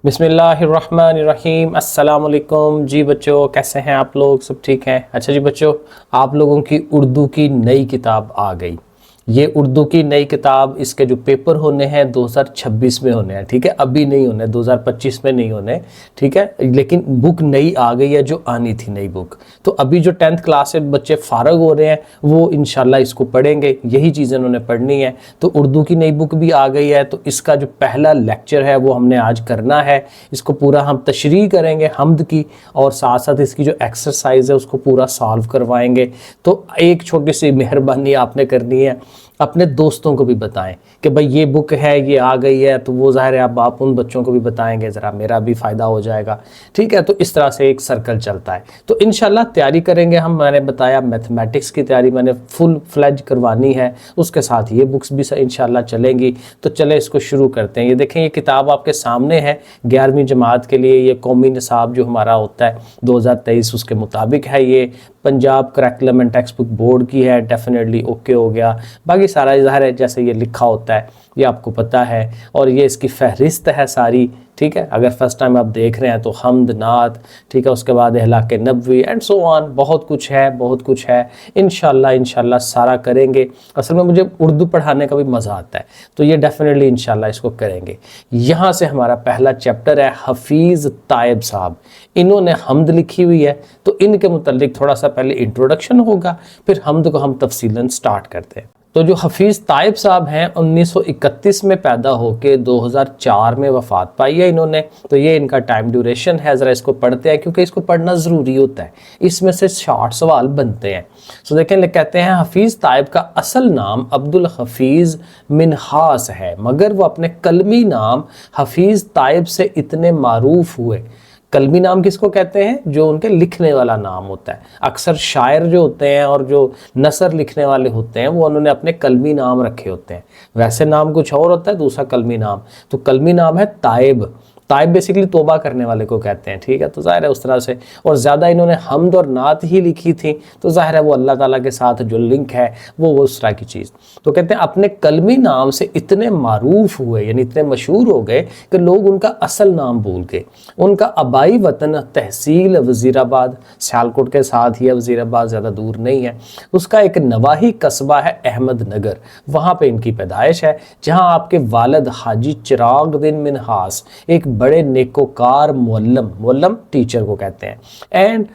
بسم اللہ الرحمن الرحیم۔ السلام علیکم جی بچوں، کیسے ہیں آپ لوگ؟ سب ٹھیک ہیں؟ اچھا جی بچوں، آپ لوگوں کی اردو کی نئی کتاب آ گئی۔ یہ اردو کی نئی کتاب، اس کے جو پیپر ہونے ہیں 2026 میں ہونے ہیں، ٹھیک ہے؟ ابھی نہیں ہونے، 2025 میں نہیں ہونے، ٹھیک ہے؟ لیکن بک نئی آ گئی ہے جو آنی تھی، نئی بک۔ تو ابھی جو 10th کلاس سے بچے فارغ ہو رہے ہیں وہ انشاءاللہ اس کو پڑھیں گے، یہی چیزیں انہوں نے پڑھنی ہے۔ تو اردو کی نئی بک بھی آ گئی ہے، تو اس کا جو پہلا لیکچر ہے وہ ہم نے آج کرنا ہے۔ اس کو پورا ہم تشریح کریں گے حمد کی، اور ساتھ ساتھ اس کی جو ایکسرسائز ہے اس کو پورا سالو کروائیں گے۔ تو ایک چھوٹی سی مہربانی آپ نے کرنی ہے، اپنے دوستوں کو بھی بتائیں کہ بھائی یہ بک ہے، یہ آ گئی ہے۔ تو وہ ظاہر ہے اب آپ ان بچوں کو بھی بتائیں گے، ذرا میرا بھی فائدہ ہو جائے گا، ٹھیک ہے؟ تو اس طرح سے ایک سرکل چلتا ہے۔ تو انشاءاللہ تیاری کریں گے ہم۔ میں نے بتایا میتھمیٹکس کی تیاری میں نے فل فلیج کروانی ہے، اس کے ساتھ یہ بکس بھی انشاءاللہ چلیں گی۔ تو چلے اس کو شروع کرتے ہیں۔ یہ دیکھیں، یہ کتاب آپ کے سامنے ہے، 11ویں جماعت کے لیے یہ قومی نصاب جو ہمارا ہوتا ہے 2023 اس کے مطابق ہے۔ یہ Punjab curriculum and text book board کی ہے، ڈیفینیٹلی اوکے ہو گیا۔ باقی سارا ظاہر ہے جیسے یہ لکھا ہوتا ہے یہ آپ کو پتہ ہے، اور یہ اس کی فہرست ہے ساری، ٹھیک ہے؟ اگر فرسٹ ٹائم آپ دیکھ رہے ہیں تو حمد، نعت، ٹھیک ہے، اس کے بعد اخلاق نبوی اینڈ سو آن، بہت کچھ ہے، بہت کچھ ہے۔ انشاءاللہ سارا کریں گے۔ اصل میں مجھے اردو پڑھانے کا بھی مزہ آتا ہے، تو یہ ڈیفینیٹلی انشاءاللہ اس کو کریں گے۔ یہاں سے ہمارا پہلا چیپٹر ہے حفیظ طائب صاحب، انہوں نے حمد لکھی ہوئی ہے، تو ان کے متعلق تھوڑا سا پہلے انٹروڈکشن ہوگا، پھر حمد کو ہم تفصیلاً سٹارٹ کرتے ہیں۔ تو جو حفیظ طائب صاحب ہیں 1931 میں پیدا ہو کے 2004 میں وفات پائی ہے انہوں نے۔ تو یہ ان کا ٹائم ڈیوریشن ہے، ذرا اس کو پڑھتے ہیں کیونکہ اس کو پڑھنا ضروری ہوتا ہے، اس میں سے شارٹ سوال بنتے ہیں۔ سو دیکھیں، کہتے ہیں حفیظ طائب کا اصل نام عبدالحفیظ منہاس ہے، مگر وہ اپنے قلمی نام حفیظ طائب سے اتنے معروف ہوئے۔ قلمی نام کس کو کہتے ہیں؟ جو ان کے لکھنے والا نام ہوتا ہے۔ اکثر شاعر جو ہوتے ہیں اور جو نثر لکھنے والے ہوتے ہیں وہ انہوں نے اپنے قلمی نام رکھے ہوتے ہیں، ویسے نام کچھ اور ہوتا ہے، دوسرا قلمی نام۔ تو قلمی نام ہے طائب۔ طائب بیسیکلی توبہ کرنے والے کو کہتے ہیں، ٹھیک ہے؟ تو ظاہر ہے اس طرح سے، اور زیادہ انہوں نے حمد اور نعت ہی لکھی تھی، تو ظاہر ہے وہ اللہ تعالیٰ کے ساتھ جو لنک ہے وہ اس طرح کی چیز۔ تو کہتے ہیں اپنے قلمی نام سے اتنے معروف ہوئے، یعنی اتنے مشہور ہو گئے کہ لوگ ان کا اصل نام بھول گئے۔ ان کا آبائی وطن تحصیل وزیر آباد، سیالکوٹ کے ساتھ ہی ہے وزیر آباد، زیادہ دور نہیں ہے۔ اس کا ایک نواحی قصبہ ہے احمد نگر، وہاں پہ ان کی پیدائش ہے، جہاں آپ کے والد حاجی چراغ دین منہاس ایک بڑے نیکوکار معلم ٹیچر کو کہتے ہیں، اینڈ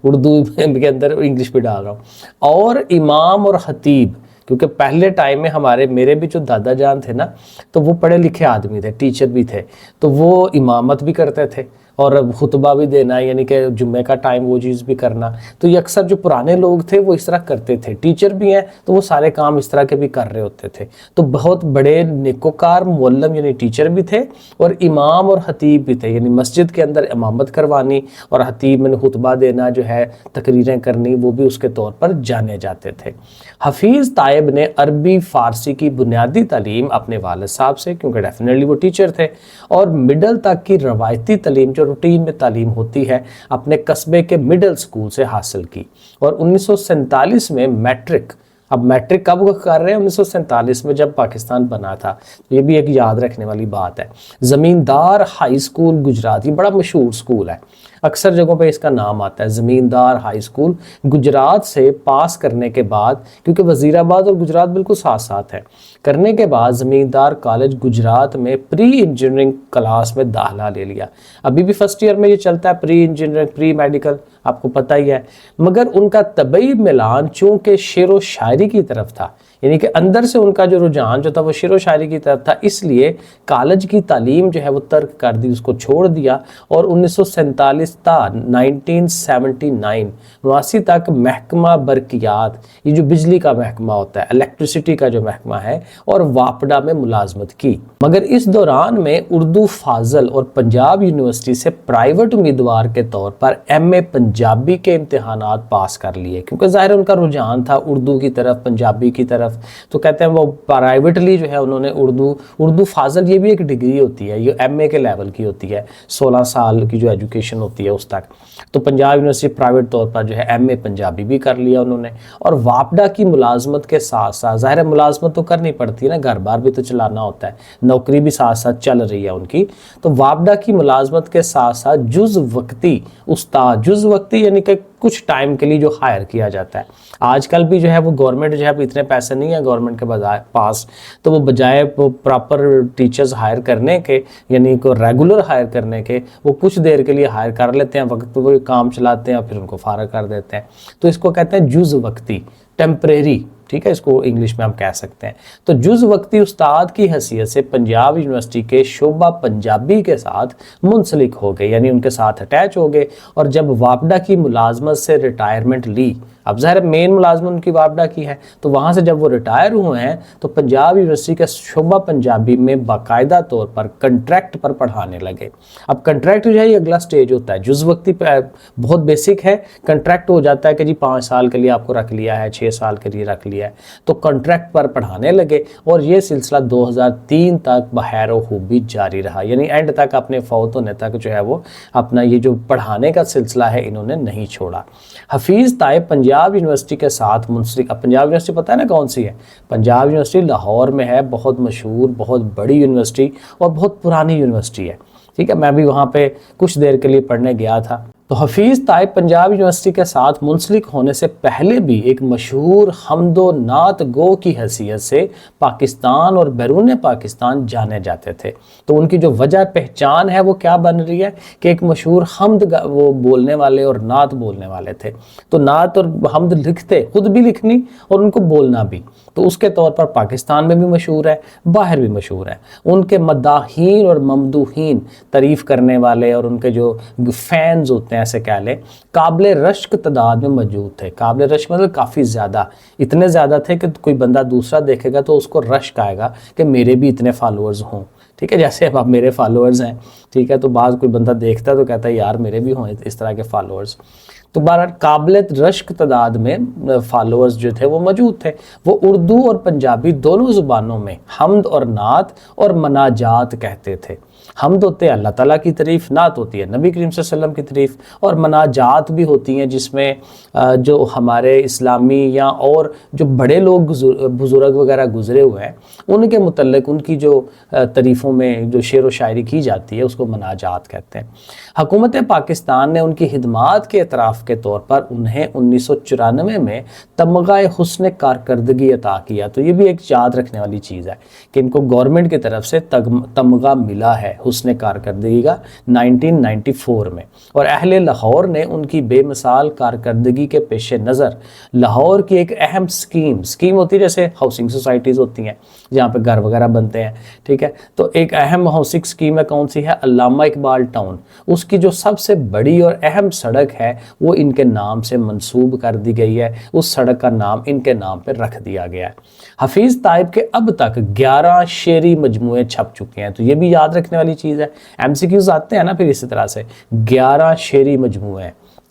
اردو کے اندر انگلش بھی ڈال رہا ہوں، اور امام اور خطیب، کیونکہ پہلے ٹائم میں میرے بھی جو دادا جان تھے نا، تو وہ پڑھے لکھے آدمی تھے، ٹیچر بھی تھے، تو وہ امامت بھی کرتے تھے اور خطبہ بھی دینا، یعنی کہ جمعہ کا ٹائم وہ چیز بھی کرنا۔ تو یہ اکثر جو پرانے لوگ تھے وہ اس طرح کرتے تھے، ٹیچر بھی ہیں تو وہ سارے کام اس طرح کے بھی کر رہے ہوتے تھے۔ تو بہت بڑے نیکوکار معلم یعنی ٹیچر بھی تھے، اور امام اور خطیب بھی تھے، یعنی مسجد کے اندر امامت کروانی اور خطیب میں خطبہ دینا جو ہے، تقریریں کرنی، وہ بھی اس کے طور پر جانے جاتے تھے۔ حفیظ طائب نے عربی فارسی کی بنیادی تعلیم اپنے والد صاحب سے، کیونکہ ڈیفینیٹلی وہ ٹیچر تھے، اور مڈل تک کی روایتی تعلیم جو روٹین میں تعلیم ہوتی ہے اپنے قصبے کے مڈل سکول سے حاصل کی، اور 1947 میں میٹرک۔ اب میٹرک کب کر رہے ہیں؟ 1947 میں، جب پاکستان بنا تھا۔ یہ بھی ایک یاد رکھنے والی بات ہے۔ زمیندار ہائی سکول گجرات، یہ بڑا مشہور سکول ہے، اکثر جگہوں پہ اس کا نام آتا ہے، زمیندار ہائی سکول گجرات سے پاس کرنے کے بعد، کیونکہ وزیر آباد اور گجرات بالکل ساتھ ساتھ ہیں، کرنے کے بعد زمیندار کالج گجرات میں پری انجینئرنگ کلاس میں داخلہ لے لیا۔ ابھی بھی فرسٹ ایئر میں یہ چلتا ہے، پری انجینئرنگ، پری میڈیکل، آپ کو پتہ ہی ہے۔ مگر ان کا طبعی میلان چونکہ شعر و شاعری کی طرف تھا، یعنی کہ اندر سے ان کا جو رجحان جو تھا وہ شعر و شاعری کی طرف تھا، اس لیے کالج کی تعلیم جو ہے وہ ترک کر دی، اس کو چھوڑ دیا، اور 1947 تا 1979 تک محکمہ برقیات، یہ جو بجلی کا محکمہ ہوتا ہے، الیکٹریسٹی کا جو محکمہ ہے، اور واپڈا میں ملازمت کی۔ مگر اس دوران میں اردو فاضل اور پنجاب یونیورسٹی سے پرائیویٹ امیدوار کے طور پر ایم اے پنجابی کے امتحانات پاس کر لیے، کیونکہ ظاہر ان کا رجحان تھا اردو کی طرف، پنجابی کی طرف، طرف. تو کہتے ہیں وہ پرائیویٹلی جو ہے انہوں نے اردو فاضل یہ بھی ایک ڈگری ہوتی ہے, یہ ایم اے کے لیول کی ہوتی ہے, 16 سال کی جو ایجوکیشن ہوتی ہے اس تک. تو پنجاب یونیورسٹی پرائیویٹ طور پر جو ہے ایم اے پنجابی بھی کر لیا انہوں نے. اور واپڈا کی ملازمت کے ساتھ ساتھ, ظاہر ہے ملازمت تو کرنی پڑتی ہے نا, گھر بار بھی تو چلانا ہوتا ہے, نوکری بھی ساتھ ساتھ چل رہی ہے ان کی. تو واپڈا کی ملازمت کے ساتھ ساتھ جز وقتی استاد, جز وقتی یعنی کہ کچھ ٹائم کے لیے جو ہائر کیا جاتا ہے. آج کل بھی جو ہے وہ گورنمنٹ جو ہے اتنے پیسے نہیں ہیں گورنمنٹ کے پاس, تو وہ بجائے پراپر ٹیچرز ہائر کرنے کے, یعنی کو ریگولر ہائر کرنے کے, وہ کچھ دیر کے لیے ہائر کر لیتے ہیں, وقت پہ وہ کام چلاتے ہیں اور پھر ان کو فارغ کر دیتے ہیں. تو اس کو کہتے ہیں جز وقتی, ٹیمپریری, ٹھیک ہے, اس کو انگلش میں ہم کہہ سکتے ہیں. تو جز وقتی استاد کی حیثیت سے پنجاب یونیورسٹی کے شعبہ پنجابی کے ساتھ منسلک ہو گئے, یعنی ان کے ساتھ اٹیچ ہو گئے. اور جب واپڈا کی ملازمت سے ریٹائرمنٹ لی, اب ظاہر مین ملازمت ان کی واپڈا کی ہے, تو وہاں سے جب وہ ریٹائر ہوئے ہیں تو پنجاب یونیورسٹی کا شعبہ پنجابی میں باقاعدہ طور پر کنٹریکٹ پر پڑھانے لگے. اب کنٹریکٹ جو ہے یہ اگلا سٹیج ہوتا ہے. جز وقتی بہت بیسک ہے, کنٹریکٹ ہو جاتا ہے کہ جی 5 سال کے لیے آپ کو رکھ لیا ہے, 6 سال کے لیے رکھ لیا ہے, تو کنٹریکٹ پر پڑھانے لگے. اور یہ سلسلہ 2003 تک بخیر و خوبی جاری رہا, یعنی اینڈ تک اپنے فوت ہونے تک جو ہے وہ اپنا یہ جو پڑھانے کا سلسلہ ہے انہوں نے نہیں چھوڑا. حفیظ طائب پنجاب یونیورسٹی کے ساتھ منسلک. اب پنجاب یونیورسٹی پتہ ہے نا کون سی ہے؟ پنجاب یونیورسٹی لاہور میں ہے, بہت مشہور, بہت بڑی یونیورسٹی اور بہت پرانی یونیورسٹی ہے. ٹھیک ہے, میں بھی وہاں پہ کچھ دیر کے لیے پڑھنے گیا تھا. تو حفیظ طائب پنجاب یونیورسٹی کے ساتھ منسلک ہونے سے پہلے بھی ایک مشہور حمد و نعت گو کی حیثیت سے پاکستان اور بیرون پاکستان جانے جاتے تھے. تو ان کی جو وجہ پہچان ہے وہ کیا بن رہی ہے کہ ایک مشہور حمد وہ بولنے والے اور نعت بولنے والے تھے. تو نعت اور حمد لکھتے, خود بھی لکھنی اور ان کو بولنا بھی. تو اس کے طور پر پاکستان میں بھی مشہور ہے, باہر بھی مشہور ہے. ان کے مداحین اور ممدوحین, تعریف کرنے والے اور ان کے جو فینز ہوتے ہیں ایسے کہہ لیں, قابل رشک تعداد میں موجود تھے. قابل رشک مطلب کافی زیادہ, اتنے زیادہ تھے کہ کوئی بندہ دوسرا دیکھے گا تو اس کو رشک آئے گا کہ میرے بھی اتنے فالوورز ہوں. ٹھیک ہے, جیسے اب میرے فالوورز ہیں, ٹھیک ہے, تو بعض کوئی بندہ دیکھتا ہے تو کہتا ہے یار میرے بھی ہوں اس طرح کے فالوورز. تو بہرحال قابل رشک تعداد میں فالوورز جو تھے وہ موجود تھے. وہ اردو اور پنجابی دونوں زبانوں میں حمد اور نعت اور مناجات کہتے تھے. حمد ہوتے ہیں اللہ تعالیٰ کی تعریف, نعت ہوتی ہے نبی کریم صلی اللہ علیہ وسلم کی تعریف, اور مناجات بھی ہوتی ہیں جس میں جو ہمارے اسلامی یا اور جو بڑے لوگ بزرگ وغیرہ گزرے ہوئے ہیں ان کے متعلق ان کی جو تعریفوں میں جو شعر و شاعری کی جاتی ہے اس کو مناجات کہتے ہیں. حکومت پاکستان نے ان کی خدمات کے اعتراف کے طور پر انہیں 1994 میں تمغہ حسن کارکردگی عطا کیا. تو یہ بھی ایک یاد رکھنے والی چیز ہے کہ ان کو گورنمنٹ کی طرف سے تمغہ ملا ہے حسن کارکردگی کا 1994 میں. اور اہل لاہور نے ان کی بے مثال کارکردگی کے پیش نظر لاہور کی ایک اہم اسکیم ہوتی ہے, جیسے ہاؤسنگ سوسائٹیز ہوتی ہیں جہاں پہ گھر وغیرہ بنتے ہیں, ٹھیک ہے, تو ایک اہم ہاؤسنگ اسکیم ہے کون سی ہے, علامہ اقبال ٹاؤن. اس کی جو سب سے بڑی اور اہم سڑک ہے وہ ان کے نام سے منسوب کر دی گئی ہے, اس سڑک کا نام ان کے نام پہ رکھ دیا گیا ہے. حفیظ طائب کے اب تک 11 شعری مجموعے چھپ چکے ہیں. تو یہ بھی یاد رکھنے والی چیز ہے, ایم سی کیوز آتے ہیں نا پھر اسی طرح سے. 11 شعری مجموعے,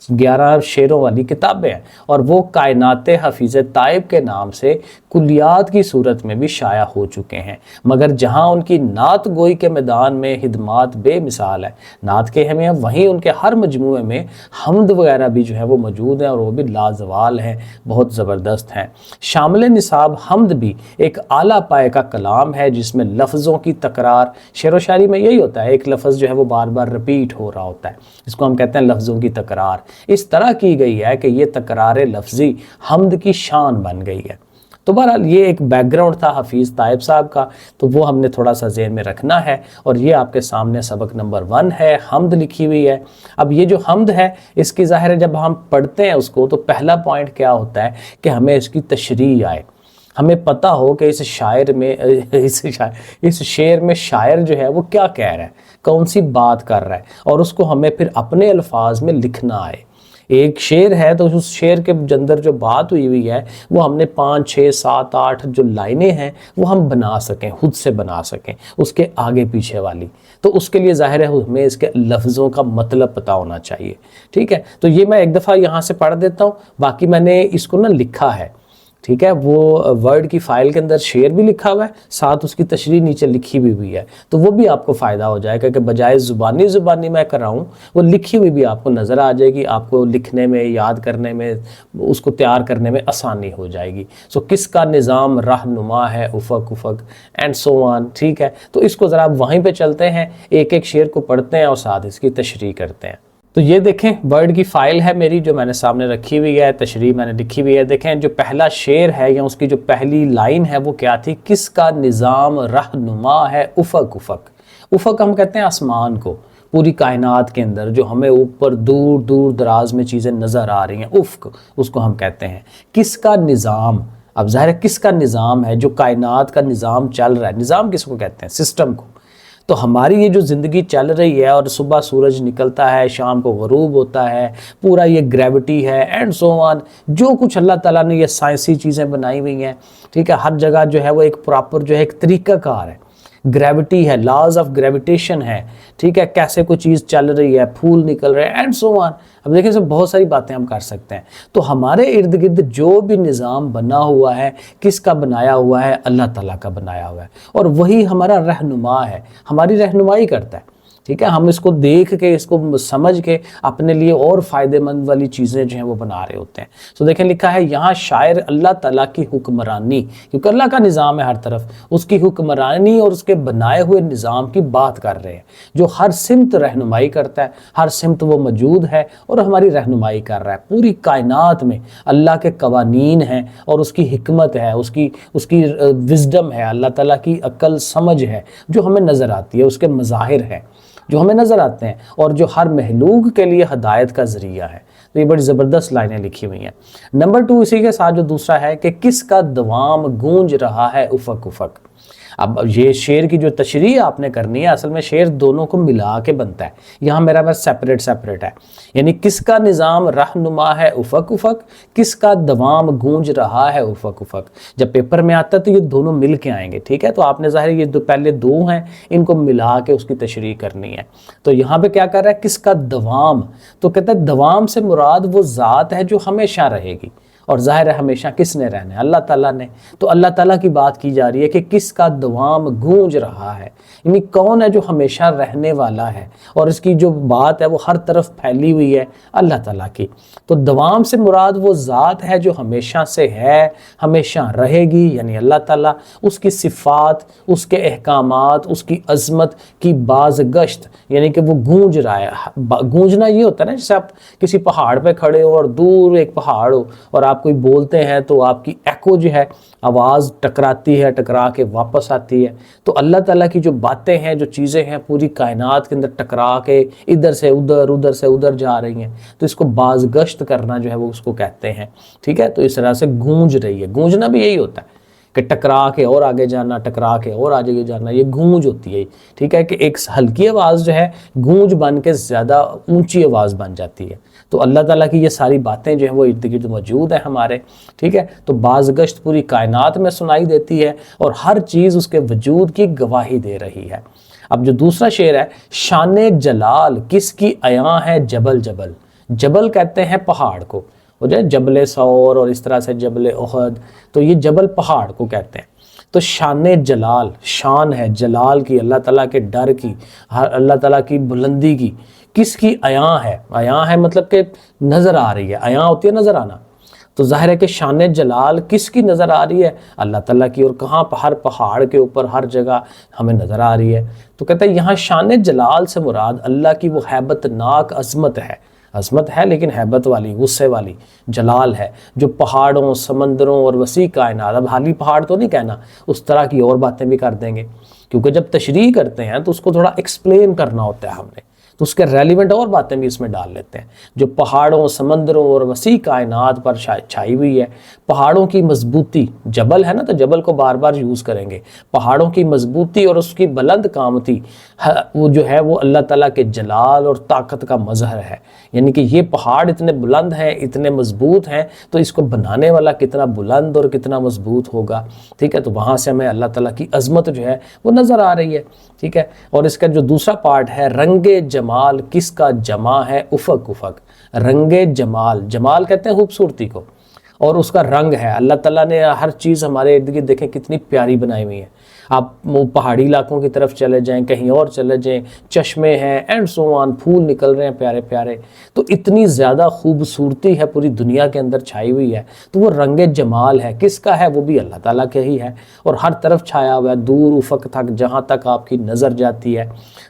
11 شعروں والی کتابیں ہیں, اور وہ کائنات حفیظ طائب کے نام سے کلیات کی صورت میں بھی شائع ہو چکے ہیں. مگر جہاں ان کی نعت گوئی کے میدان میں خدمات بے مثال ہے, نعت کے ہمیں وہیں ان کے ہر مجموعے میں حمد وغیرہ بھی جو ہے وہ موجود ہیں اور وہ بھی لازوال ہیں, بہت زبردست ہیں. شامل نصاب حمد بھی ایک اعلیٰ پائے کا کلام ہے جس میں لفظوں کی تکرار, شعر و شاعری میں یہی ہوتا ہے, ایک لفظ جو ہے وہ بار بار رپیٹ ہو رہا ہوتا ہے, اس کو ہم کہتے ہیں لفظوں کی تکرار. اس طرح کی گئی ہے کہ یہ تکرار لفظی حمد کی شان بن گئی ہے. تو بہرحال یہ ایک بیک گراؤنڈ تھا حفیظ طائب صاحب کا, تو وہ ہم نے تھوڑا سا ذہن میں رکھنا ہے. اور یہ آپ کے سامنے سبق نمبر 1 ہے, حمد لکھی ہوئی ہے. اب یہ جو حمد ہے اس کی ظاہر ہے جب ہم پڑھتے ہیں اس کو تو پہلا پوائنٹ کیا ہوتا ہے کہ ہمیں اس کی تشریح آئے, ہمیں پتہ ہو کہ اس شاعر میں اس شعر میں شاعر جو ہے وہ کیا کہہ رہا ہے, کون سی بات کر رہا ہے, اور اس کو ہمیں پھر اپنے الفاظ میں لکھنا آئے. ایک شعر ہے تو اس شعر کے اندر جو بات ہوئی ہے وہ ہم نے 5 6 7 8 جو لائنیں ہیں وہ ہم بنا سکیں, خود سے بنا سکیں اس کے آگے پیچھے والی. تو اس کے لیے ظاہر ہے ہمیں اس کے لفظوں کا مطلب پتہ ہونا چاہیے. ٹھیک ہے, تو یہ میں ایک دفعہ یہاں سے پڑھ دیتا ہوں, باقی میں نے اس کو نا لکھا ہے ٹھیک ہے، وہ ورڈ کی فائل کے اندر شیئر بھی لکھا ہوا ہے، ساتھ اس کی تشریح نیچے لکھی بھی ہے، تو وہ بھی آپ کو فائدہ ہو جائے گا کہ بجائے زبانی میں کر رہا ہوں، وہ لکھی ہوئی بھی آپ کو نظر آ جائے گی، آپ کو لکھنے میں، یاد کرنے میں، اس کو تیار کرنے میں آسانی ہو جائے گی۔ سو کس کا نظام رہنما ہے افق اینڈ سو آن، ٹھیک ہے، تو اس کو ذرا وہیں پہ چلتے ہیں، ایک ایک شعر کو پڑھتے ہیں اور ساتھ اس کی تشریح کرتے ہیں۔ تو یہ دیکھیں ورڈ کی فائل ہے میری جو میں نے سامنے رکھی ہوئی ہے، تشریح میں نے لکھی ہوئی ہے۔ دیکھیں جو پہلا شعر ہے یا اس کی جو پہلی لائن ہے وہ کیا تھی؟ کس کا نظام رہنما ہے افق۔ افق ہم کہتے ہیں آسمان کو، پوری کائنات کے اندر جو ہمیں اوپر دور دور دراز میں چیزیں نظر آ رہی ہیں، افق اس کو ہم کہتے ہیں۔ کس کا نظام، اب ظاہر ہے کس کا نظام ہے؟ جو کائنات کا نظام چل رہا ہے، نظام کس کو کہتے ہیں؟ سسٹم کو۔ تو ہماری یہ جو زندگی چل رہی ہے اور صبح سورج نکلتا ہے، شام کو غروب ہوتا ہے، پورا یہ گریوٹی ہے اینڈ سو آن، جو کچھ اللہ تعالیٰ نے یہ سائنسی چیزیں بنائی ہوئی ہیں، ٹھیک ہے، ہر جگہ جو ہے وہ ایک پراپر جو ہے ایک طریقہ کار ہے، گریوٹی ہے، لاز آف گریویٹیشن ہے، ٹھیک ہے، کیسے کوئی چیز چل رہی ہے، پھول نکل رہے ہیں اینڈ سو آن۔ اب دیکھیں سب بہت ساری باتیں ہم کر سکتے ہیں۔ تو ہمارے ارد گرد جو بھی نظام بنا ہوا ہے، کس کا بنایا ہوا ہے؟ اللہ تعالیٰ کا بنایا ہوا ہے، اور وہی ہمارا رہنما ہے، ہماری رہنمائی کرتا ہے، ٹھیک ہے۔ ہم اس کو دیکھ کے، اس کو سمجھ کے اپنے لیے اور فائدہ مند والی چیزیں جو ہیں وہ بنا رہے ہوتے ہیں۔ سو دیکھیں لکھا ہے یہاں شاعر اللہ تعالیٰ کی حکمرانی، کیونکہ اللہ کا نظام ہے ہر طرف، اس کی حکمرانی اور اس کے بنائے ہوئے نظام کی بات کر رہے ہیں، جو ہر سمت رہنمائی کرتا ہے، ہر سمت وہ موجود ہے اور ہماری رہنمائی کر رہا ہے۔ پوری کائنات میں اللہ کے قوانین ہیں اور اس کی حکمت ہے، اس کی وزڈم ہے، اللہ تعالیٰ کی عقل سمجھ ہے جو ہمیں نظر آتی ہے، اس کے مظاہر ہیں جو ہمیں نظر آتے ہیں، اور جو ہر مخلوق کے لیے ہدایت کا ذریعہ ہے۔ تو یہ بڑی زبردست لائنیں لکھی ہوئی ہیں۔ نمبر 2 اسی کے ساتھ جو دوسرا ہے کہ کس کا دوام گونج رہا ہے افق۔ اب یہ شعر کی جو تشریح آپ نے کرنی ہے، اصل میں شعر دونوں کو ملا کے بنتا ہے، یہاں میرا بس سیپریٹ ہے، یعنی کس کا نظام رہنما ہے افق، کس کا دوام گونج رہا ہے افق۔ جب پیپر میں آتا ہے تو یہ دونوں مل کے آئیں گے، ٹھیک ہے، تو آپ نے ظاہر یہ پہلے 2 ہیں، ان کو ملا کے اس کی تشریح کرنی ہے۔ تو یہاں پہ کیا کر رہا ہے؟ کس کا دوام، تو کہتا ہے دوام سے مراد وہ ذات ہے جو ہمیشہ رہے گی، اور ظاہر ہے ہمیشہ کس نے رہنا ہے؟ اللہ تعالیٰ نے۔ تو اللہ تعالیٰ کی بات کی جا رہی ہے کہ کس کا دوام گونج رہا ہے، یعنی کون ہے جو ہمیشہ رہنے والا ہے، اور اس کی جو بات ہے وہ ہر طرف پھیلی ہوئی ہے، اللہ تعالیٰ کی۔ تو دوام سے مراد وہ ذات ہے جو ہمیشہ سے ہے، ہمیشہ رہے گی، یعنی اللہ تعالیٰ، اس کی صفات، اس کے احکامات، اس کی عظمت کی بازگشت، یعنی کہ وہ گونج رہا ہے۔ گونجنا یہ ہوتا ہے نا، جیسے آپ کسی پہاڑ پہ کھڑے ہو اور دور ایک پہاڑ ہو اور آپ کوئی بولتے ہیں تو آپ کی ایکو جو ہے، آواز ٹکراتی ہے، ٹکرا کے واپس آتی ہے۔ تو اللہ تعالیٰ کی جو باتیں ہیں، جو چیزیں ہیں، پوری کائنات کے اندر ٹکرا کے ادھر سے ادھر، ادھر سے ادھر جا رہی ہیں، تو اس کو بازگشت کرنا جو ہے وہ اس کو کہتے ہیں، ٹھیک ہے۔ تو اس طرح سے گونج رہی ہے، گونجنا بھی یہی ہوتا ہے کہ ٹکرا کے اور آگے جانا، ٹکرا کے اور آگے جانا، یہ گونج ہوتی ہے، ٹھیک ہے، کہ ایک ہلکی آواز جو ہے گونج بن کے زیادہ اونچی آواز بن جاتی ہے۔ تو اللہ تعالیٰ کی یہ ساری باتیں جو ہیں وہ ارد گرد موجود ہیں ہمارے، ٹھیک ہے۔ تو بازگشت پوری کائنات میں سنائی دیتی ہے اور ہر چیز اس کے وجود کی گواہی دے رہی ہے۔ اب جو دوسرا شعر ہے، شان جلال کس کی عیاں ہے جبل جبل۔ جبل کہتے ہیں پہاڑ کو، وہ جو ہے جبل سور اور اس طرح سے جبل احد، تو یہ جبل پہاڑ کو کہتے ہیں۔ تو شان جلال، شان ہے جلال کی، اللہ تعالیٰ کے ڈر کی، اللہ تعالیٰ کی بلندی کی، کس کی عیاں ہے؟ عیاں ہے مطلب کہ نظر آ رہی ہے، عیاں ہوتی ہے نظر آنا، تو ظاہر ہے کہ شان جلال کس کی نظر آ رہی ہے؟ اللہ تعالیٰ کی، اور کہاں؟ ہر پہاڑ کے اوپر، ہر جگہ ہمیں نظر آ رہی ہے۔ تو کہتا ہے یہاں شان جلال سے مراد اللہ کی وہ ہیبت ناک عظمت ہے، عظمت ہے لیکن ہیبت والی، غصے والی، جلال ہے، جو پہاڑوں، سمندروں اور وسیع کائنات، اب حالی پہاڑ تو نہیں کہنا، اس طرح کی اور باتیں بھی کر دیں گے، کیونکہ جب تشریح کرتے ہیں تو اس کو تھوڑا ایکسپلین کرنا ہوتا ہے ہم نے، تو اس کے ریلیونٹ اور باتیں بھی اس میں ڈال لیتے ہیں، جو پہاڑوں، سمندروں اور وسیع کائنات پر چھائی ہوئی ہے۔ پہاڑوں کی مضبوطی، جبل ہے نا تو جبل کو بار بار یوز کریں گے، پہاڑوں کی مضبوطی اور اس کی بلند قامتی، وہ جو ہے وہ اللہ تعالیٰ کے جلال اور طاقت کا مظہر ہے، یعنی کہ یہ پہاڑ اتنے بلند ہیں، اتنے مضبوط ہیں، تو اس کو بنانے والا کتنا بلند اور کتنا مضبوط ہوگا، ٹھیک ہے۔ تو وہاں سے ہمیں اللہ تعالیٰ کی عظمت جو ہے وہ نظر آ رہی ہے، ٹھیک ہے۔ اور اس کا جو دوسرا پارٹ ہے، رنگ جمال کس کا جمع ہے افق۔ رنگ جمال، جمال کہتے ہیں خوبصورتی کو، اور اس کا رنگ ہے. اللہ تعالیٰ نے ہر چیز ہمارے ارد گرد دیکھیں کتنی پیاری بنائی ہوئی ہے. آپ پہاڑی علاقوں کی طرف چلے جائیں, کہیں اور چلے جائیں, چشمے ہیں اینڈ سو آن, پھول نکل رہے ہیں پیارے پیارے. تو اتنی زیادہ خوبصورتی ہے پوری دنیا کے اندر چھائی ہوئی ہے. تو وہ رنگ جمال ہے کس کا ہے؟ وہ بھی اللہ تعالیٰ کے ہی ہے, اور ہر طرف چھایا ہوا ہے, دور افق تک جہاں تک آپ کی نظر جاتی ہے.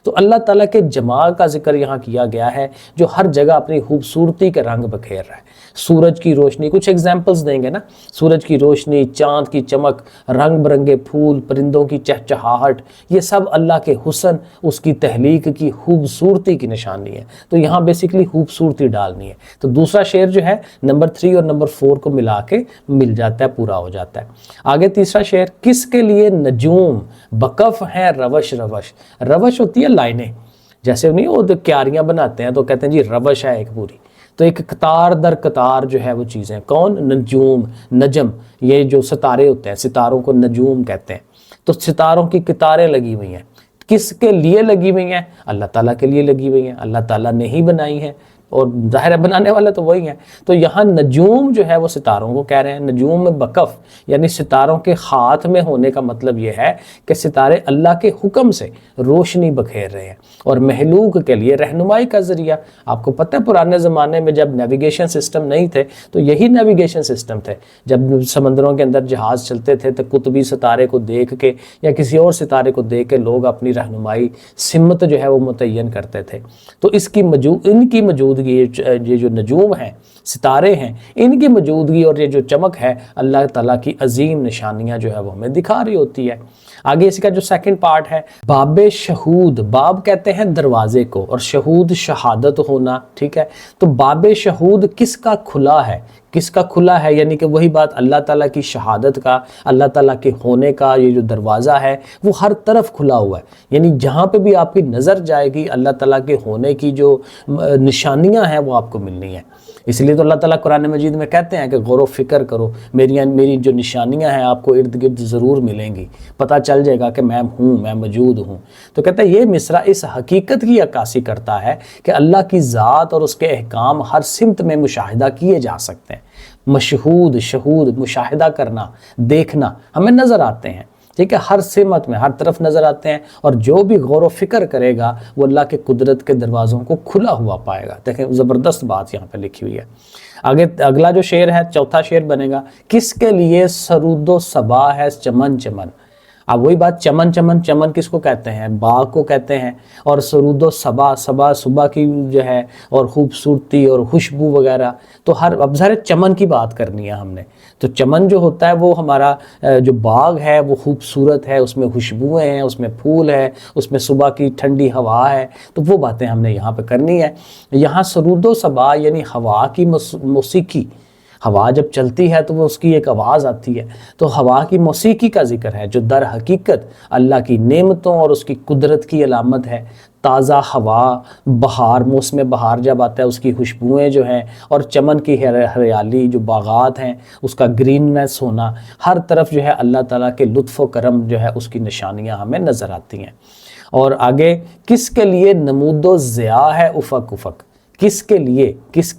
تو اللہ تعالیٰ کے جمال کا ذکر یہاں کیا گیا ہے, جو ہر جگہ اپنی خوبصورتی کے رنگ بکھیر رہا ہے. سورج کی روشنی, کچھ ایگزامپلز دیں گے نا, سورج کی روشنی, چاند کی چمک, رنگ برنگے پھول, پرندوں کی چہچہاہٹ, یہ سب اللہ کے حسن, اس کی تخلیق کی خوبصورتی کی نشانی ہے. تو یہاں بیسیکلی خوبصورتی ڈالنی ہے. تو دوسرا شعر جو ہے نمبر 3 اور نمبر 4 کو ملا کے مل جاتا ہے, پورا ہو جاتا ہے. آگے تیسرا شعر, کس کے لیے نجوم بکف ہیں روش روش. روش ہوتی ہے لائنیں, جیسے نہیں وہ کیاریاں بناتے ہیں تو کہتے ہیں جی روش ہے ایک پوری. تو ایک قطار در قطار جو ہے وہ چیزیں, کون؟ نجوم, نجم, یہ جو ستارے ہوتے ہیں, ستاروں کو نجوم کہتے ہیں. تو ستاروں کی قطاریں لگی ہوئی ہیں, کس کے لیے لگی ہوئی ہیں؟ اللہ تعالیٰ کے لیے لگی ہوئی ہیں. اللہ تعالیٰ نے ہی بنائی ہیں, اور ظاہر بنانے والے تو وہی ہیں. تو یہاں نجوم جو ہے وہ ستاروں کو کہہ رہے ہیں. نجوم بکف یعنی ستاروں کے ہاتھ میں ہونے کا مطلب یہ ہے کہ ستارے اللہ کے حکم سے روشنی بکھیر رہے ہیں, اور مخلوق کے لیے رہنمائی کا ذریعہ. آپ کو پتہ ہے پرانے زمانے میں جب نیویگیشن سسٹم نہیں تھے تو یہی نیویگیشن سسٹم تھے. جب سمندروں کے اندر جہاز چلتے تھے تو قطبی ستارے کو دیکھ کے یا کسی اور ستارے کو دیکھ کے لوگ اپنی رہنمائی سمت جو ہے وہ متعین کرتے تھے. تو ان کی موجودگی, یہ جو نجوم ہیں, ستارے ہیں, ان کی موجودگی اور یہ جو چمک ہے اللہ تعالیٰ کی عظیم نشانیاں جو ہے وہ ہمیں دکھا رہی ہوتی ہے. آگے اس کا جو سیکنڈ پارٹ ہے, باب شہود. باب کہتے ہیں دروازے کو, اور شہود شہادت ہونا, ٹھیک ہے. تو باب شہود کس کا کھلا ہے؟ کس کا کھلا ہے؟ یعنی کہ وہی بات, اللہ تعالیٰ کی شہادت کا, اللہ تعالیٰ کے ہونے کا یہ جو دروازہ ہے وہ ہر طرف کھلا ہوا ہے. یعنی جہاں پہ بھی آپ کی نظر جائے گی اللہ تعالیٰ کے ہونے کی جو نشانیاں ہیں وہ آپ کو ملنی ہیں. اس لیے تو اللہ تعالیٰ قرآن مجید میں کہتے ہیں کہ غور و فکر کرو, میری جو نشانیاں ہیں آپ کو ارد گرد ضرور ملیں گی, پتہ چل جائے گا کہ میں ہوں, میں موجود ہوں. تو کہتا ہے یہ مصرع اس حقیقت کی عکاسی کرتا ہے کہ اللہ کی ذات اور اس کے احکام ہر سمت میں مشاہدہ کیے جا سکتے ہیں. مشہود, شہود, مشاہدہ کرنا, دیکھنا, ہمیں نظر آتے ہیں, ٹھیک ہے, ہر سمت میں, ہر طرف نظر آتے ہیں. اور جو بھی غور و فکر کرے گا وہ اللہ کے قدرت کے دروازوں کو کھلا ہوا پائے گا. دیکھیں زبردست بات یہاں پہ لکھی ہوئی ہے. آگے اگلا جو شعر ہے, چوتھا شعر بنے گا, کس کے لیے سرود و صبا ہے چمن چمن. اب وہی بات, چمن چمن, چمن کس کو کہتے ہیں؟ باغ کو کہتے ہیں. اور سرود و صبا, صبا صبح کی جو ہے, اور خوبصورتی اور خوشبو وغیرہ. تو اب ظاہر چمن کی بات کرنی ہے ہم نے. تو چمن جو ہوتا ہے وہ ہمارا جو باغ ہے وہ خوبصورت ہے, اس میں خوشبوئیں ہیں, اس میں پھول ہے, اس میں صبح کی ٹھنڈی ہوا ہے. تو وہ باتیں ہم نے یہاں پہ کرنی ہے. یہاں سرود و صبا یعنی ہوا کی موسیقی. ہوا جب چلتی ہے تو وہ اس کی ایک آواز آتی ہے. تو ہوا کی موسیقی کا ذکر ہے جو در حقیقت اللہ کی نعمتوں اور اس کی قدرت کی علامت ہے. تازہ ہوا, بہار, موسم بہار جب آتا ہے اس کی خوشبوئیں جو ہیں, اور چمن کی ہریالی, جو باغات ہیں اس کا گریننس ہونا, ہر طرف جو ہے اللہ تعالیٰ کے لطف و کرم جو ہے اس کی نشانیاں ہمیں نظر آتی ہیں. اور آگے, کس کے لیے نمود و ضیاء ہے افق افق. کس کے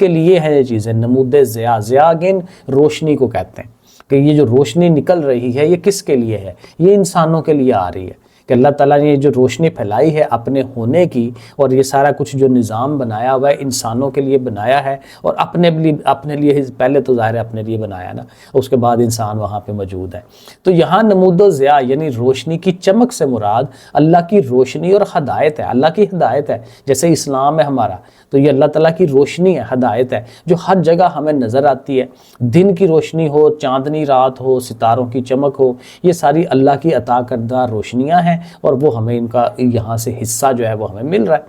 لیے ہے یہ چیزیں؟ نمود ضیاء, ضیاء اگین روشنی کو کہتے ہیں کہ یہ جو روشنی نکل رہی ہے یہ کس کے لیے ہے؟ یہ انسانوں کے لیے آ رہی ہے کہ اللہ تعالیٰ نے یہ جو روشنی پھیلائی ہے اپنے ہونے کی, اور یہ سارا کچھ جو نظام بنایا ہوا ہے انسانوں کے لیے بنایا ہے, اور اپنے لیے پہلے تو ظاہر ہے اپنے لیے بنایا نا, اس کے بعد انسان وہاں پہ موجود ہے. تو یہاں نمود و ضیاء یعنی روشنی کی چمک سے مراد اللہ کی روشنی اور ہدایت ہے, اللہ کی ہدایت ہے. جیسے اسلام ہے ہمارا, تو یہ اللہ تعالیٰ کی روشنی ہے, ہدایت ہے, جو ہر جگہ ہمیں نظر آتی ہے. دن کی روشنی ہو, چاندنی رات ہو, ستاروں کی چمک ہو, یہ ساری اللہ کی عطا کردہ روشنیاں ہیں, اور وہ ہمیں ان کا یہاں سے حصہ جو ہے وہ ہمیں مل رہا ہے.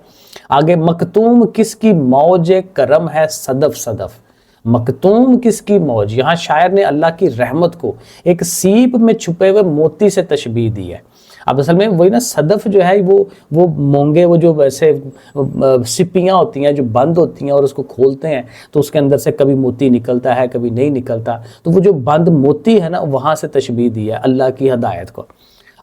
آگے, مکتوم کس کی موج کرم ہے صدف صدف. مکتوم کس کی موج, یہاں شاعر نے اللہ کی رحمت کو ایک سیپ میں چھپے ہوئے موتی سے تشبیہ دی ہے. اب اصل میں وہی نا, صدف جو ہے وہ مونگے, وہ جو ویسے سپیاں ہوتی ہیں جو بند ہوتی ہیں اور اس کو کھولتے ہیں تو اس کے اندر سے کبھی موتی نکلتا ہے کبھی نہیں نکلتا. تو وہ جو بند موتی ہے نا, وہاں سے تشبیہ دی ہے اللہ کی ہدایت کو.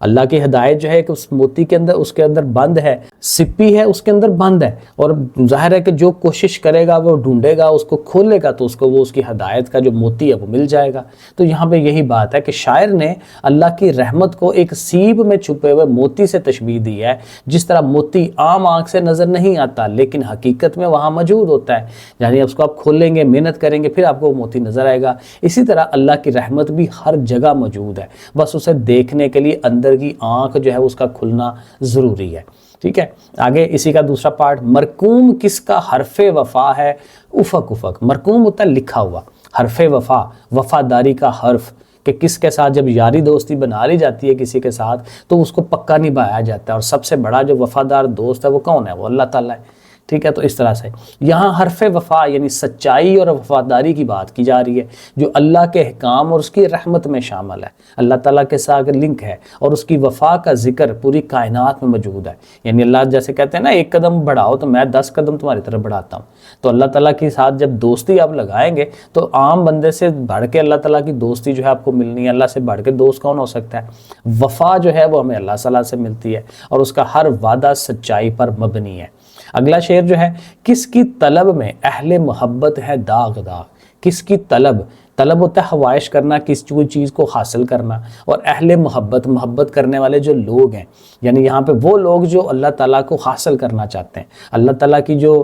اللہ کی ہدایت جو ہے کہ اس موتی کے اندر، اس کے اندر بند ہے، سپی ہے اس کے اندر بند ہے، اور ظاہر ہے کہ جو کوشش کرے گا وہ ڈھونڈے گا، اس کو کھولے گا تو اس کو وہ اس کی ہدایت کا جو موتی ہے وہ مل جائے گا۔ تو یہاں پہ یہی بات ہے کہ شاعر نے اللہ کی رحمت کو ایک سیب میں چھپے ہوئے موتی سے تشبیہ دی ہے۔ جس طرح موتی عام آنکھ سے نظر نہیں آتا لیکن حقیقت میں وہاں موجود ہوتا ہے، یعنی اس کو آپ کھولیں گے، محنت کریں گے، پھر آپ کو وہ موتی نظر آئے گا۔ اسی طرح اللہ کی رحمت بھی ہر جگہ موجود ہے، بس اسے دیکھنے کے لیے اندر کی آنکھ جو ہے اس کا کھلنا ضروری ہے۔ ٹھیک ہے، آگے اسی کا دوسرا پارٹ، مرقوم کس کا حرف وفا ہے؟ افق، افق مرقوم ہوتا ہے لکھا ہوا، حرف وفا وفاداری کا حرف، کہ کس کے ساتھ جب یاری دوستی بنا لی جاتی ہے کسی کے ساتھ تو اس کو پکا نبھایا جاتا ہے، اور سب سے بڑا جو وفادار دوست ہے وہ کون ہے؟ وہ اللہ تعالیٰ ہے۔ ٹھیک ہے، تو اس طرح سے یہاں حرف وفا یعنی سچائی اور وفاداری کی بات کی جا رہی ہے، جو اللہ کے احکام اور اس کی رحمت میں شامل ہے، اللہ تعالیٰ کے ساتھ لنک ہے، اور اس کی وفا کا ذکر پوری کائنات میں موجود ہے۔ یعنی اللہ جیسے کہتے ہیں نا، ایک قدم بڑھاؤ تو میں 10 قدم تمہاری طرف بڑھاتا ہوں۔ تو اللہ تعالیٰ کے ساتھ جب دوستی آپ لگائیں گے تو عام بندے سے بڑھ کے اللہ تعالیٰ کی دوستی جو ہے آپ کو ملنی ہے۔ اللہ سے بڑھ کے دوست کون ہو سکتا ہے؟ وفا جو ہے وہ ہمیں اللہ تعالیٰ سے ملتی ہے، اور اس کا ہر وعدہ سچائی پر مبنی ہے۔ اگلا شعر جو ہے، کس کی طلب میں اہل محبت ہے داغ داغ؟ کس کی طلب؟ طلب ہوتا ہے خواہش کرنا، کس چیز کو حاصل کرنا، اور اہل محبت، محبت کرنے والے جو لوگ ہیں، یعنی یہاں پہ وہ لوگ جو اللہ تعالیٰ کو حاصل کرنا چاہتے ہیں، اللہ تعالیٰ کی جو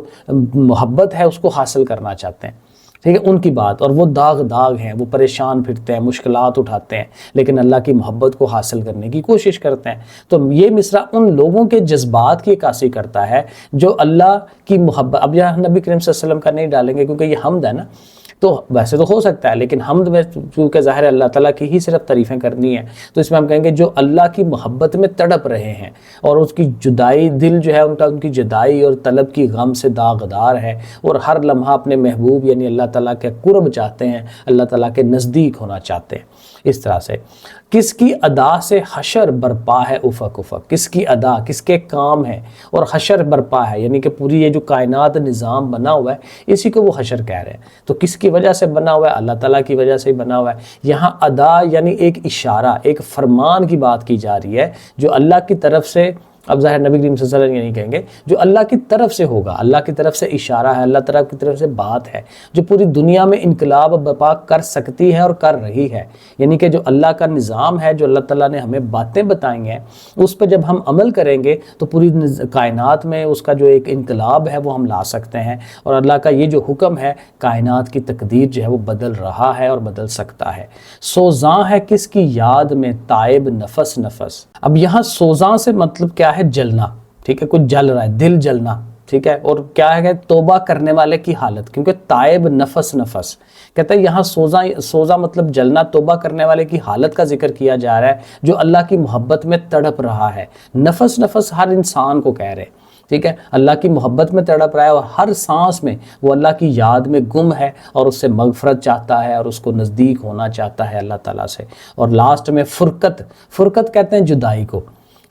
محبت ہے اس کو حاصل کرنا چاہتے ہیں، ٹھیک ہے، ان کی بات، اور وہ داغ داغ ہیں، وہ پریشان پھرتے ہیں، مشکلات اٹھاتے ہیں، لیکن اللہ کی محبت کو حاصل کرنے کی کوشش کرتے ہیں۔ تو یہ مصرع ان لوگوں کے جذبات کی عکاسی کرتا ہے جو اللہ کی محبت، اب یہاں نبی کریم صلی اللہ علیہ وسلم کا نہیں ڈالیں گے کیونکہ یہ حمد ہے نا، تو ویسے تو ہو سکتا ہے لیکن حمد میں چونکہ ظاہر ہے اللہ تعالیٰ کی ہی صرف تعریفیں کرنی ہے، تو اس میں ہم کہیں گے جو اللہ کی محبت میں تڑپ رہے ہیں اور اس کی جدائی، دل جو ہے ان کی جدائی اور طلب کی غم سے داغدار ہے، اور ہر لمحہ اپنے محبوب یعنی اللہ تعالیٰ کے قرب چاہتے ہیں، اللہ تعالیٰ کے نزدیک ہونا چاہتے ہیں۔ اس طرح سے کس کی ادا سے حشر برپا ہے افق افق؟ کس کی ادا، کس کے کام ہے اور حشر برپا ہے، یعنی کہ پوری یہ جو کائنات نظام بنا ہوا ہے اسی کو وہ حشر کہہ رہے ہیں۔ تو کس کی وجہ سے بنا ہوا ہے؟ اللہ تعالیٰ کی وجہ سے ہی بنا ہوا ہے۔ یہاں ادا یعنی ایک اشارہ، ایک فرمان کی بات کی جا رہی ہے جو اللہ کی طرف سے، اب ظاہر نبی کریم صلی اللہ علیہ وسلم یہ نہیں کہیں گے، جو اللہ کی طرف سے ہوگا، اللہ کی طرف سے اشارہ ہے، اللہ تعالیٰ کی طرف سے بات ہے جو پوری دنیا میں انقلاب برپا کر سکتی ہے اور کر رہی ہے۔ یعنی کہ جو اللہ کا نظام ہے، جو اللہ تعالیٰ نے ہمیں باتیں بتائی ہیں، اس پہ جب ہم عمل کریں گے تو پوری کائنات میں اس کا جو ایک انقلاب ہے وہ ہم لا سکتے ہیں، اور اللہ کا یہ جو حکم ہے کائنات کی تقدیر جو ہے وہ بدل رہا ہے اور بدل سکتا ہے۔ سوزاں ہے کس کی یاد میں تائب نفس نفس؟ اب یہاں سوزاں سے مطلب کیا ہے؟ جلنا، ٹھیک ہے، کچھ جل رہا ہے، دل جلنا، ٹھیک ہے، اور کیا ہے کہ توبہ کرنے والے کی حالت، کیونکہ تائب نفس نفس کہتا ہے یہاں سوزاں مطلب جلنا، توبہ کرنے والے کی حالت کا ذکر کیا جا رہا ہے جو اللہ کی محبت میں تڑپ رہا ہے۔ نفس نفس ہر انسان کو کہہ رہے ہیں، ٹھیک ہے، اللہ کی محبت میں تڑپ رہا ہے اور ہر سانس میں وہ اللہ کی یاد میں گم ہے اور اس سے مغفرت چاہتا ہے اور اس کو نزدیک ہونا چاہتا ہے اللہ تعالیٰ سے۔ اور لاسٹ میں فرقت کہتے ہیں جدائی کو،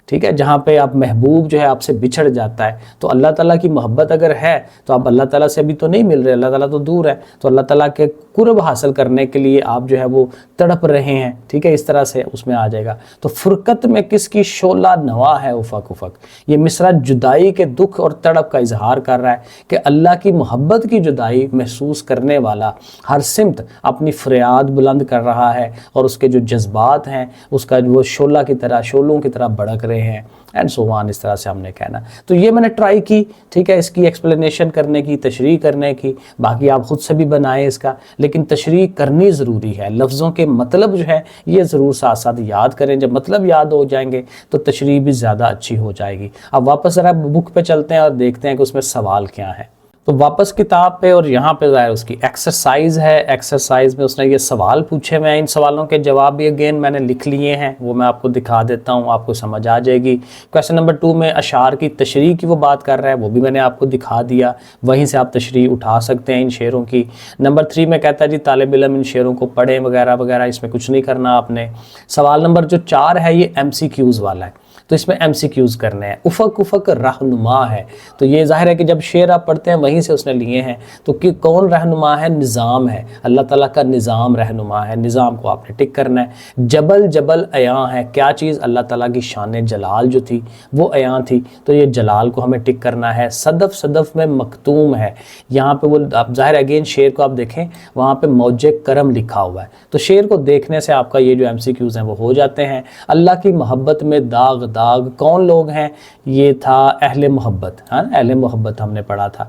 ٹھیک ہے، جہاں پہ آپ محبوب جو ہے آپ سے بچھڑ جاتا ہے، تو اللہ تعالیٰ کی محبت اگر ہے تو آپ اللہ تعالیٰ سے ابھی تو نہیں مل رہے، اللہ تعالیٰ تو دور ہے، تو اللہ تعالیٰ کے قرب حاصل کرنے کے لیے آپ جو ہے وہ تڑپ رہے ہیں، ٹھیک ہے، اس طرح سے اس میں آ جائے گا۔ تو فرقت میں کس کی شعلہ نوا ہے افق افق؟ یہ مصرع جدائی کے دکھ اور تڑپ کا اظہار کر رہا ہے کہ اللہ کی محبت کی جدائی محسوس کرنے والا ہر سمت اپنی فریاد بلند کر رہا ہے، اور اس کے جو جذبات ہیں اس کا وہ شعلہ کی طرح، شعلوں کی طرح بڑک رہے ہیں، اینڈ سو آن، اس طرح سے ہم نے کہنا۔ تو یہ میں نے ٹرائی کی، ٹھیک ہے، اس کی ایکسپلینیشن کرنے کی، تشریح کرنے کی، باقی آپ خود سے بھی بنائیں اس کا، لیکن تشریح کرنی ضروری ہے، لفظوں کے مطلب جو ہے یہ ضرور ساتھ ساتھ یاد کریں، جب مطلب یاد ہو جائیں گے تو تشریح بھی زیادہ اچھی ہو جائے گی۔ اب واپس ذرا بک پہ چلتے ہیں اور دیکھتے ہیں کہ اس میں سوال کیا ہے۔ تو واپس کتاب پہ، اور یہاں پہ ظاہر اس کی ایکسرسائز ہے، ایکسرسائز میں اس نے یہ سوال پوچھے ہوئے ہیں، ان سوالوں کے جواب بھی اگین میں نے لکھ لیے ہیں، وہ میں آپ کو دکھا دیتا ہوں، آپ کو سمجھ آ جائے گی۔ کویسچن نمبر 2 میں اشعار کی تشریح کی وہ بات کر رہا ہے، وہ بھی میں نے آپ کو دکھا دیا، وہیں سے آپ تشریح اٹھا سکتے ہیں ان شعروں کی۔ نمبر 3 میں کہتا ہے جی طالب علم ان شعروں کو پڑھیں وغیرہ وغیرہ، اس میں کچھ نہیں کرنا آپ نے۔ سوال نمبر جو 4 ہے یہ MCQs والا ہے، تو اس میں MCQs کرنے ہیں. افق افق رہنما ہے, تو یہ ظاہر ہے کہ جب شعر آپ پڑھتے ہیں وہیں سے اس نے لیے ہیں. تو کہ کون رہنما ہے؟ نظام ہے, اللہ تعالیٰ کا نظام رہنما ہے, نظام کو آپ نے ٹک کرنا ہے. جبل جبل عیاں ہے, کیا چیز؟ اللہ تعالیٰ کی شان جلال جو تھی وہ عیاں تھی, تو یہ جلال کو ہمیں ٹک کرنا ہے. صدف صدف میں مختوم ہے, یہاں پہ وہ ظاہر اگین شعر کو آپ دیکھیں وہاں پہ موج کرم لکھا ہوا ہے, تو شعر کو دیکھنے سے آپ کا یہ جو MCQs ہیں وہ ہو جاتے ہیں. اللہ کی محبت میں داغ داغ, کون لوگ ہیں؟ یہ تھا اہل محبت, ہاں اہل محبت ہم نے پڑھا تھا.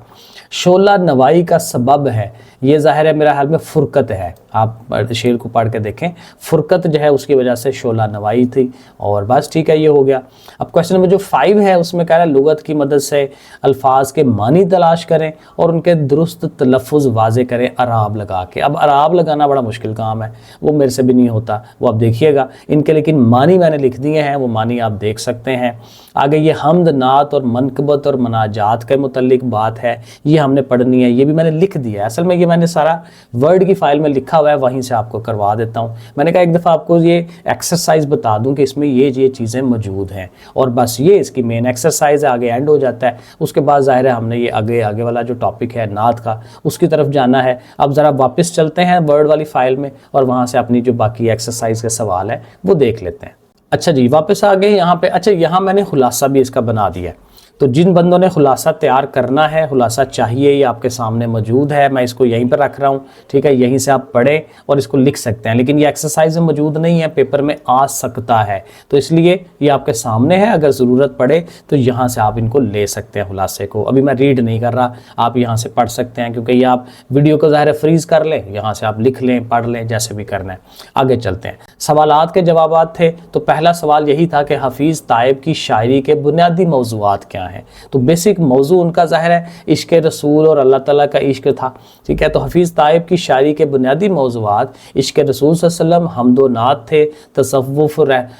شعلہ نوائی کا سبب ہے, یہ ظاہر ہے میرا حال میں فرقت ہے, آپ شعر کو پڑھ کے دیکھیں, فرقت جو ہے اس کی وجہ سے شعلہ نوائی تھی. اور بس ٹھیک ہے, یہ ہو گیا. اب کویسچن نمبر جو 5 ہے اس میں کہہ رہا ہے لغت کی مدد سے الفاظ کے معنی تلاش کریں اور ان کے درست تلفظ واضح کریں اعراب لگا کے. اب اعراب لگانا بڑا مشکل کام ہے, وہ میرے سے بھی نہیں ہوتا, وہ آپ دیکھیے گا ان کے, لیکن معنی میں نے لکھ دیے ہیں, وہ معنی آپ دیکھ سکتے ہیں. آگے یہ حمد نعت اور منقبت اور مناجات کے متعلق بات ہے, یہ ہم نے پڑھنی ہے, یہ بھی میں نے لکھ دیا ہے. اصل میں یہ میں نے سارا ورڈ کی فائل میں لکھا ہوا ہے, وہیں سے آپ کو کروا دیتا ہوں. میں نے کہا ایک دفعہ آپ کو یہ ایکسرسائز بتا دوں کہ اس میں یہ چیزیں موجود ہیں, اور بس یہ اس کی مین ایکسرسائز ہے, آگے اینڈ ہو جاتا ہے. اس کے بعد ظاہر ہے ہم نے یہ آگے والا جو ٹاپک ہے نعت کا, اس کی طرف جانا ہے. اب ذرا واپس چلتے ہیں ورڈ والی فائل میں اور وہاں سے اپنی جو باقی ایکسرسائز کے سوال ہے وہ دیکھ لیتے ہیں. اچھا جی, واپس آ گئے یہاں پہ. اچھا یہاں میں نے خلاصہ بھی اس کا بنا دیا ہے, تو جن بندوں نے خلاصہ تیار کرنا ہے, خلاصہ چاہیے, یہ آپ کے سامنے موجود ہے, میں اس کو یہیں پر رکھ رہا ہوں, ٹھیک ہے, یہیں سے آپ پڑھیں اور اس کو لکھ سکتے ہیں. لیکن یہ ایکسرسائز موجود نہیں ہے, پیپر میں آ سکتا ہے, تو اس لیے یہ آپ کے سامنے ہے. اگر ضرورت پڑے تو یہاں سے آپ ان کو لے سکتے ہیں خلاصے کو. ابھی میں ریڈ نہیں کر رہا, آپ یہاں سے پڑھ سکتے ہیں, کیونکہ یہ آپ ویڈیو کو ظاہر فریز کر لیں, یہاں سے آپ لکھ لیں, پڑھ لیں, جیسے بھی کرنا ہے. آگے چلتے ہیں, سوالات کے جوابات تھے. تو پہلا سوال یہی تھا کہ حفیظ طائب کی شاعری کے بنیادی موضوعات کیا ہیں؟ تو بیسک موضوع ان کا ظاہر ہے عشق رسول اور اللہ تعالیٰ کا عشق تھا, ٹھیک ہے. تو حفیظ طائب کی شاعری کے بنیادی موضوعات عشق رسول صلی اللہ علیہ وسلم, حمد و نعت تھے, تصوف.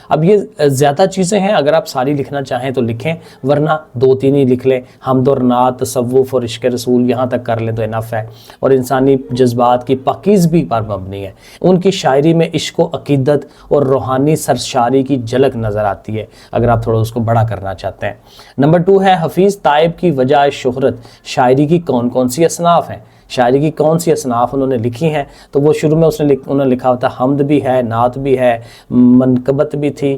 اب یہ زیادہ چیزیں ہیں, اگر آپ ساری لکھنا چاہیں تو لکھیں, ورنہ 2-3 ہی لکھ لیں. حمد و نعت, تصوف اور عشق رسول یہاں تک کر لیں تو انف ہے. اور انسانی جذبات کی پاکیزگی پر مبنی ہے. ان کی شاعری میں عشق و عقیدت اور روحانی سرشاری کی جھلک نظر آتی ہے, اگر آپ تھوڑا اس کو بڑا کرنا چاہتے ہیں. نمبر 2 ہے حفیظ طائب کی وجہ شہرت, شاعری کی کون کون سی اصناف ہیں, شاعری کی کون سی اصناف انہوں نے لکھی ہیں. تو وہ شروع میں انہوں نے لکھا ہوتا حمد بھی ہے, نعت بھی ہے, منقبت بھی تھی,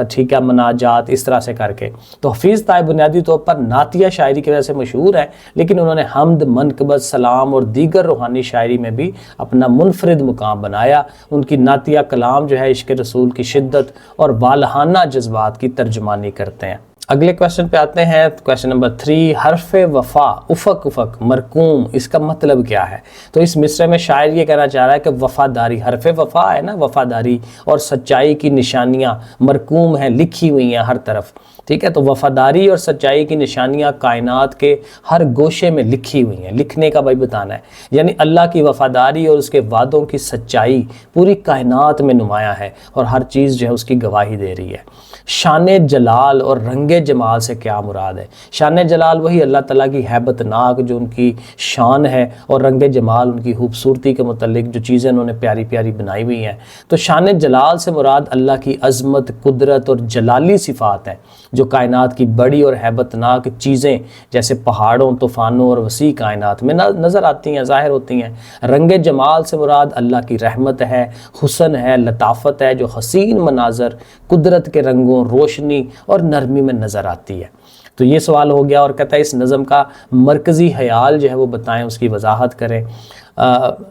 ٹھیک ہے, مناجات, اس طرح سے کر کے. تو حفیظ طائب بنیادی طور پر نعتیہ شاعری کی وجہ سے مشہور ہے, لیکن انہوں نے حمد, منقبت, سلام اور دیگر روحانی شاعری میں بھی اپنا منفرد مقام بنایا. ان کی نعتیہ کلام جو ہے عشق رسول کی شدت اور والہانہ جذبات کی ترجمانی کرتے ہیں. اگلے کویسچن پہ آتے ہیں, کویسچن نمبر 3, حرف وفا, افق افق, مرقوم, اس کا مطلب کیا ہے؟ تو اس مصرعے میں شاعر یہ کہنا چاہ رہا ہے کہ وفاداری, حرف وفا ہے نا, وفاداری اور سچائی کی نشانیاں مرقوم ہیں, لکھی ہوئی ہیں ہر طرف, ٹھیک ہے. تو وفاداری اور سچائی کی نشانیاں کائنات کے ہر گوشے میں لکھی ہوئی ہیں. لکھنے کا بھائی بتانا ہے, یعنی اللہ کی وفاداری اور اس کے وعدوں کی سچائی پوری کائنات میں نمایاں ہے, اور ہر چیز جو ہے اس کی گواہی دے رہی ہے. شان جلال اور رنگ جمال سے کیا مراد ہے؟ شان جلال وہی اللہ تعالیٰ کی ہیبت ناک جو ان کی شان ہے, اور رنگ جمال ان کی خوبصورتی کے متعلق جو چیزیں انہوں نے پیاری پیاری بنائی ہوئی ہیں. تو شان جلال سے مراد اللہ کی عظمت, قدرت اور جلالی صفات ہیں, جو کائنات کی بڑی اور ہیبت ناک چیزیں جیسے پہاڑوں, طوفانوں اور وسیع کائنات میں نظر آتی ہیں, ظاہر ہوتی ہیں. رنگ جمال سے مراد اللہ کی رحمت ہے, حسن ہے, لطافت ہے, جو حسین مناظر قدرت کے رنگوں, روشنی اور نرمی میں نظر آتی ہے. تو یہ سوال ہو گیا, اور کہتا ہے اس نظم کا مرکزی خیال جو ہے وہ بتائیں, اس کی وضاحت کریں.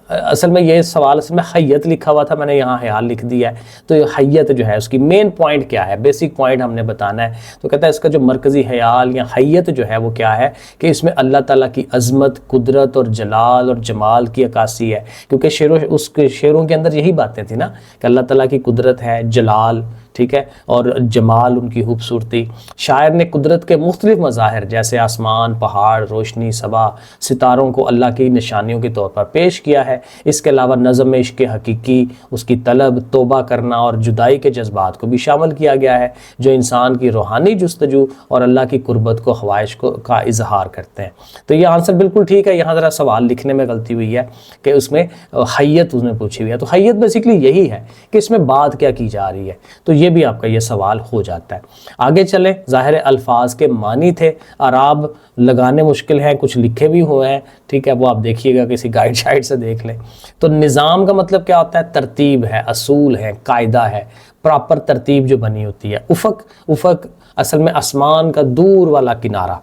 اصل میں یہ سوال میں حیت لکھا ہوا تھا, میں نے یہاں خیال لکھ دیا ہے. تو یہ حیت جو ہے اس کی مین پوائنٹ کیا ہے, بیسک پوائنٹ ہم نے بتانا ہے. تو کہتا ہے اس کا جو مرکزی خیال یا حیت جو ہے وہ کیا ہے, کہ اس میں اللہ تعالیٰ کی عظمت, قدرت اور جلال اور جمال کی عکاسی ہے. کیونکہ اس کے شعروں کے اندر یہی باتیں تھیں نا, کہ اللہ تعالیٰ کی قدرت ہے, جلال, ٹھیک ہے, اور جمال, ان کی خوبصورتی. شاعر نے قدرت کے مختلف مظاہر جیسے آسمان, پہاڑ, روشنی, صبا, ستاروں کو اللہ کی نشانیوں کے طور پر پیش کیا ہے. اس کے علاوہ نظم میں عشق حقیقی, اس کی طلب, توبہ کرنا اور جدائی کے جذبات کو بھی شامل کیا گیا ہے, جو انسان کی روحانی جستجو اور اللہ کی قربت کو, خواہش کا اظہار کرتے ہیں. تو یہ آنسر بالکل ٹھیک ہے. یہاں ذرا سوال لکھنے میں غلطی ہوئی ہے کہ اس میں حیت اس نے پوچھی ہوئی ہے. تو حیت بیسیکلی یہی ہے کہ اس میں بات کیا کی جا رہی ہے. تو یہ یہ بھی آپ کا یہ سوال ہو جاتا ہے۔ آگے چلیں، ظاہر الفاظ کے معنی تھے، اعراب لگانے مشکل ہیں، کچھ لکھے بھی ہوئے ہیں، ٹھیک ہے، وہ آپ دیکھیے گا کسی گائیڈ شائٹ سے دیکھ لیں۔ تو نظام کا مطلب کیا ہوتا ہے؟ ترتیب ہے، اصول ہے، قاعدہ ہے، پراپر ترتیب جو بنی ہوتی ہے۔ افق اصل میں آسمان کا دور والا کنارہ،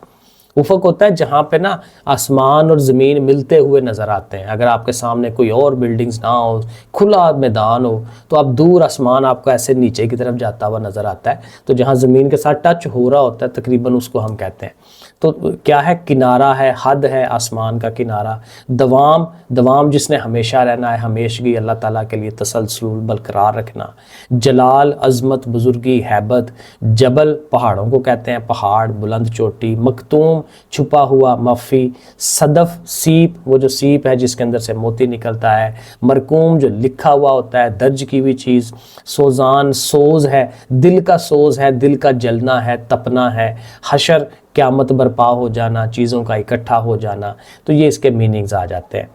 افق ہوتا ہے جہاں پہ نا آسمان اور زمین ملتے ہوئے نظر آتے ہیں۔ اگر آپ کے سامنے کوئی اور بلڈنگز نہ ہو، کھلا میدان ہو، تو آپ دور آسمان آپ کو ایسے نیچے کی طرف جاتا ہوا نظر آتا ہے، تو جہاں زمین کے ساتھ ٹچ ہو رہا ہوتا ہے تقریباً اس کو ہم کہتے ہیں۔ تو کیا ہے؟ کنارہ ہے، حد ہے آسمان کا کنارہ۔ دوام جس نے ہمیشہ رہنا ہے، ہمیشگی، اللہ تعالیٰ کے لیے تسلسل برقرار رکھنا۔ جلال، عظمت، بزرگی، ہیبت۔ جبل پہاڑوں کو کہتے ہیں، پہاڑ، بلند چوٹی۔ مکتوم چھپا ہوا، مخفی۔ صدف سیپ، وہ جو سیپ ہے جس کے اندر سے موتی نکلتا ہے۔ مرقوم جو لکھا ہوا ہوتا ہے، درج کی ہوئی چیز۔ سوزان سوز ہے، دل کا سوز ہے، دل کا جلنا ہے، تپنا ہے۔ حشر قیامت برپا ہو جانا، چیزوں کا اکٹھا ہو جانا۔ تو یہ اس کے میننگز آ جاتے ہیں۔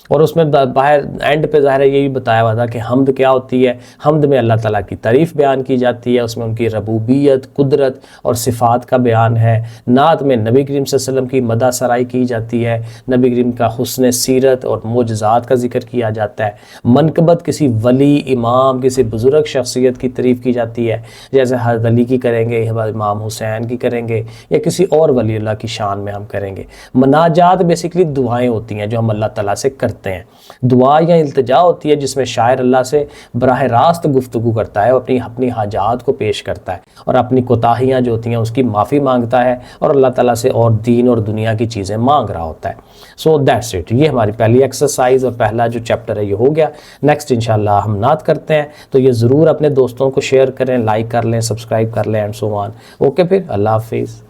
اور اس میں باہر اینڈ پہ ظاہر ہے یہی بتایا ہوا تھا کہ حمد کیا ہوتی ہے۔ حمد میں اللہ تعالیٰ کی تعریف بیان کی جاتی ہے، اس میں ان کی ربوبیت، قدرت اور صفات کا بیان ہے۔ نعت میں نبی کریم صلی اللہ علیہ وسلم کی مدح سرائی کی جاتی ہے، نبی کریم کا حسن سیرت اور معجزات کا ذکر کیا جاتا ہے۔ منقبت کسی ولی، امام، کسی بزرگ شخصیت کی تعریف کی جاتی ہے، جیسے حضرت علی کی کریں گے، امام حسین کی کریں گے، یا کسی اور ولی اللہ کی شان میں ہم کریں گے۔ مناجات بیسیکلی دعائیں ہوتی ہیں جو ہم اللہ تعالیٰ سے کرتے ہیں۔ دعا یا التجا ہوتی ہے جس میں شاعر اللہ سے براہ راست گفتگو کرتا ہے، اپنی حاجات کو پیش کرتا ہے اور اپنی کوتاہیاں جو ہوتی ہیں اس کی معافی مانگتا ہے اور اللہ تعالیٰ سے اور دین اور دنیا کی چیزیں مانگ رہا ہوتا ہے۔ سو دیٹس اٹ، یہ ہماری پہلی ایکسرسائز اور پہلا جو چیپٹر ہے یہ ہو گیا۔ نیکسٹ انشاءاللہ ہم نعت کرتے ہیں، تو یہ ضرور اپنے دوستوں کو شیئر کریں، لائک کر لیں، سبسکرائب کر لیں اینڈ سو آن۔ اوکے، پھر اللہ حافظ۔